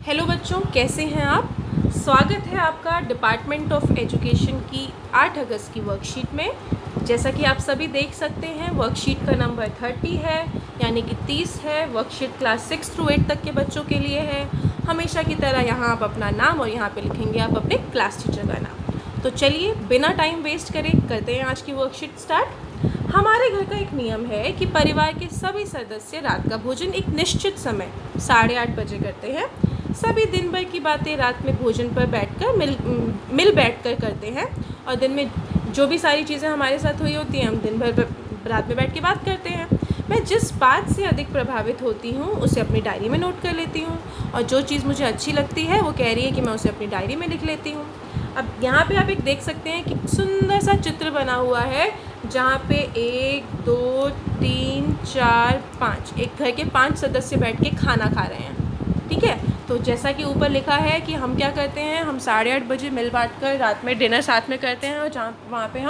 Hello बच्चों, कैसे हैं आप। स्वागत है आपका डिपार्टमेंट ऑफ एजुकेशन की 8 अगस्त की वर्कशीट में। जैसा कि आप सभी देख सकते हैं, वर्कशीट का नंबर 30 है, यानी कि 30 है। वर्कशीट क्लास 6 थ्रू 8 तक के बच्चों के लिए है। हमेशा की तरह यहाँ आप अपना नाम और यहाँ पे लिखेंगे आप अपने क्लास टीचर का नाम। तो चलिए बिना टाइम वेस्ट करे करते हैं आज की वर्कशीट स्टार्ट। हमारे घर का एक नियम है कि परिवार के सभी सदस्य रात का भोजन एक निश्चित समय 8:30 बजे करते हैं। सभी दिन भर की बातें रात में भोजन पर बैठकर मिल बैठकर करते हैं और दिन में जो भी सारी चीज़ें हमारे साथ हुई होती हैं हम दिन भर रात में बैठ के बात करते हैं। मैं जिस बात से अधिक प्रभावित होती हूँ उसे अपनी डायरी में नोट कर लेती हूँ और जो चीज़ मुझे अच्छी लगती है वो कह रही है कि मैं उसे अपनी डायरी में लिख लेती हूँ। अब यहाँ पे आप एक देख सकते हैं कि सुंदर सा चित्र बना हुआ है जहाँ पे 1 2 3 4 5 एक घर के 5 सदस्य बैठ के खाना खा रहे हैं। ठीक है, तो जैसा कि ऊपर लिखा है कि हम क्या करते हैं, हम 8:30 बजे मिल बांट कर रात में डिनर साथ में करते हैं और वहाँ पे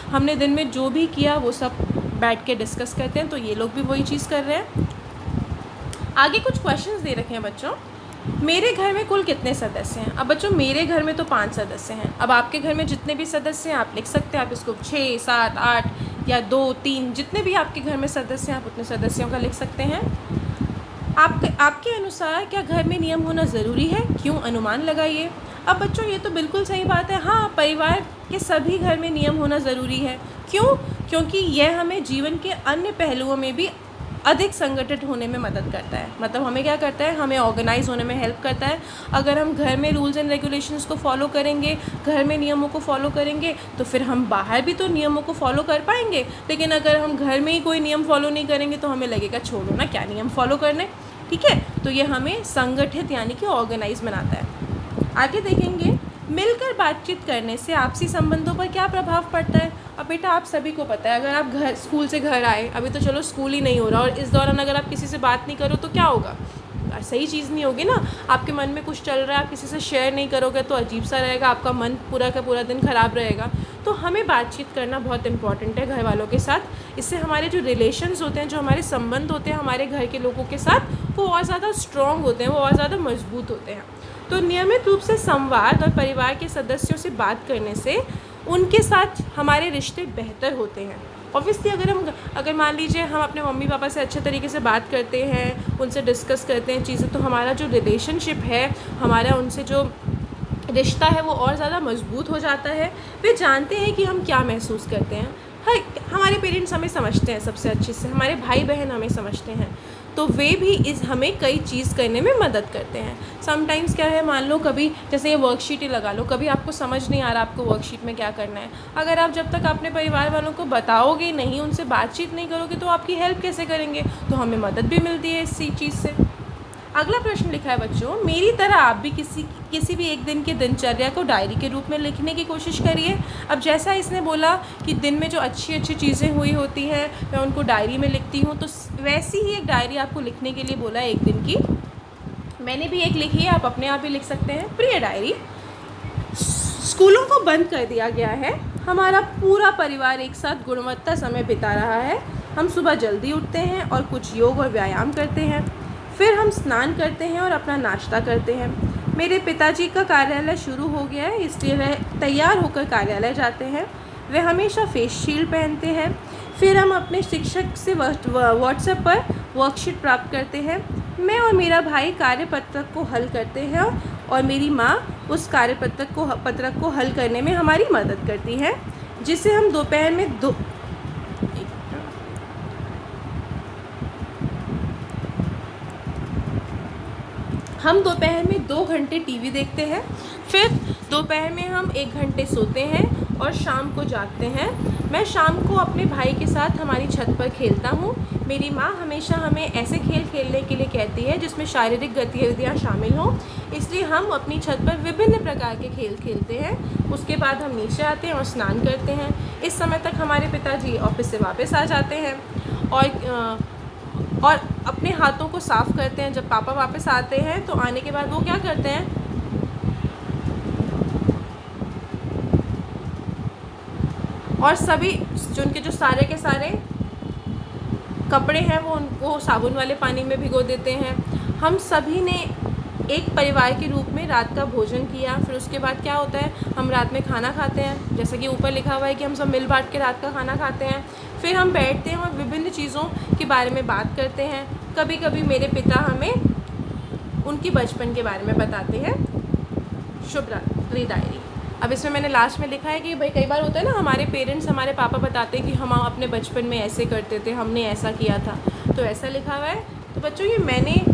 हमने दिन में जो भी किया वो सब बैठ के डिस्कस करते हैं। तो ये लोग भी वही चीज़ कर रहे हैं। आगे कुछ क्वेश्चंस दे रखे हैं बच्चों। मेरे घर में कुल कितने सदस्य हैं। अब बच्चों मेरे घर में तो 5 सदस्य हैं। अब आपके घर में जितने भी सदस्य हैं आप लिख सकते हैं। आप इसको 6 7 8 या 2 3 जितने भी आपके घर में सदस्य हैं आप उतने सदस्यों का लिख सकते हैं। आपके अनुसार क्या घर में नियम होना ज़रूरी है, क्यों, अनुमान लगाइए। अब बच्चों ये तो बिल्कुल सही बात है। हाँ, परिवार के सभी घर में नियम होना ज़रूरी है। क्यों? क्योंकि यह हमें जीवन के अन्य पहलुओं में भी अधिक संगठित होने में मदद करता है। मतलब हमें क्या करता है, हमें ऑर्गेनाइज होने में हेल्प करता है। अगर हम घर में रूल्स एंड रेगुलेशंस को फॉलो करेंगे, घर में नियमों को फॉलो करेंगे तो फिर हम बाहर भी तो नियमों को फॉलो कर पाएंगे। लेकिन अगर हम घर में ही कोई नियम फॉलो नहीं करेंगे तो हमें लगेगा छोड़ो ना, क्या नियम फॉलो करने। ठीक है, तो ये हमें संगठित यानी कि ऑर्गेनाइज बनाता है। आगे देखेंगे, मिलकर बातचीत करने से आपसी संबंधों पर क्या प्रभाव पड़ता है। अब बेटा आप सभी को पता है, अगर आप स्कूल से घर आए, अभी तो चलो स्कूल ही नहीं हो रहा, और इस दौरान अगर आप किसी से बात नहीं करो तो क्या होगा, सही चीज़ नहीं होगी ना। आपके मन में कुछ चल रहा है, आप किसी से शेयर नहीं करोगे तो अजीब सा रहेगा, आपका मन पूरा का पूरा दिन ख़राब रहेगा। तो हमें बातचीत करना बहुत इंपॉर्टेंट है घर वालों के साथ। इससे हमारे जो रिलेशंस होते हैं, जो हमारे संबंध होते हैं हमारे घर के लोगों के साथ, वो और ज़्यादा स्ट्रॉन्ग होते हैं, वो और ज़्यादा मजबूत होते हैं। तो नियमित रूप से संवाद और परिवार के सदस्यों से बात करने से उनके साथ हमारे रिश्ते बेहतर होते हैं। ऑब्वियसली अगर मान लीजिए हम अपने मम्मी पापा से अच्छे तरीके से बात करते हैं, उनसे डिस्कस करते हैं चीज़ें, तो हमारा जो रिलेशनशिप है, हमारा उनसे जो रिश्ता है वो और ज़्यादा मजबूत हो जाता है। वे जानते हैं कि हम क्या महसूस करते हैं। हमारे पेरेंट्स हमें समझते हैं सबसे अच्छे से, हमारे भाई बहन हमें समझते हैं, तो वे भी हमें कई चीज़ करने में मदद करते हैं। समटाइम्स क्या है, मान लो कभी जैसे ये वर्कशीट ही लगा लो, कभी आपको समझ नहीं आ रहा आपको वर्कशीट में क्या करना है। अगर आप जब तक अपने परिवार वालों को बताओगे नहीं, उनसे बातचीत नहीं करोगे तो आपकी हेल्प कैसे करेंगे। तो हमें मदद भी मिलती है इसी चीज़ से। अगला प्रश्न लिखा है बच्चों, मेरी तरह आप भी किसी भी एक दिन की दिनचर्या को डायरी के रूप में लिखने की कोशिश करिए। अब जैसा इसने बोला कि दिन में जो अच्छी अच्छी चीज़ें हुई होती हैं मैं उनको डायरी में लिखती हूँ, तो वैसी ही एक डायरी आपको लिखने के लिए बोला है एक दिन की। मैंने भी एक लिखी है, आप अपने आप भी लिख सकते हैं। प्रिय डायरी, स्कूलों को बंद कर दिया गया है। हमारा पूरा परिवार एक साथ गुणवत्ता समय बिता रहा है। हम सुबह जल्दी उठते हैं और कुछ योग और व्यायाम करते हैं। फिर हम स्नान करते हैं और अपना नाश्ता करते हैं। मेरे पिताजी का कार्यालय शुरू हो गया है, इसलिए वह तैयार होकर कार्यालय जाते हैं। वे हमेशा फेस शील्ड पहनते हैं। फिर हम अपने शिक्षक से व्हाट्सएप पर वर्कशीट प्राप्त करते हैं। मैं और मेरा भाई कार्यपत्रक को हल करते हैं और मेरी माँ उस पत्रक को हल करने में हमारी मदद करती है, जिसे हम दोपहर में 2 घंटे टीवी देखते हैं। फिर दोपहर में हम 1 घंटे सोते हैं और शाम को जागते हैं। मैं शाम को अपने भाई के साथ हमारी छत पर खेलता हूँ। मेरी माँ हमेशा हमें ऐसे खेल खेलने के लिए कहती है जिसमें शारीरिक गतिविधियाँ शामिल हों, इसलिए हम अपनी छत पर विभिन्न प्रकार के खेल खेलते हैं। उसके बाद हम नीचे आते हैं और स्नान करते हैं। इस समय तक हमारे पिताजी ऑफिस से वापस आ जाते हैं और अपने हाथों को साफ़ करते हैं। जब पापा वापस आते हैं तो आने के बाद वो क्या करते हैं, और सभी उनके जो सारे के सारे कपड़े हैं वो उनको साबुन वाले पानी में भिगो देते हैं। हम सभी ने एक परिवार के रूप में रात का भोजन किया। फिर उसके बाद क्या होता है, हम रात में खाना खाते हैं, जैसा कि ऊपर लिखा हुआ है कि हम सब मिल बांट के रात का खाना खाते हैं। फिर हम बैठते हैं और विभिन्न चीज़ों के बारे में बात करते हैं। कभी कभी मेरे पिता हमें उनकी बचपन के बारे में बताते हैं। शुभ रात्रि डायरी। अब इसमें मैंने लास्ट में लिखा है कि भाई कई बार होता है ना, हमारे पेरेंट्स, हमारे पापा बताते हैं कि हम अपने बचपन में ऐसे करते थे, हमने ऐसा किया था, तो ऐसा लिखा हुआ है। तो बच्चों ये मैंने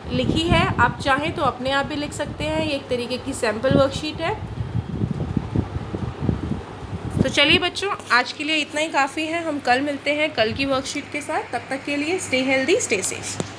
लिखी है, आप चाहें तो अपने आप भी लिख सकते हैं। ये एक तरीके की सैम्पल वर्कशीट है। तो चलिए बच्चों, आज के लिए इतना ही काफ़ी है। हम कल मिलते हैं कल की वर्कशीट के साथ। तब तक के लिए स्टे हेल्दी, स्टे सेफ।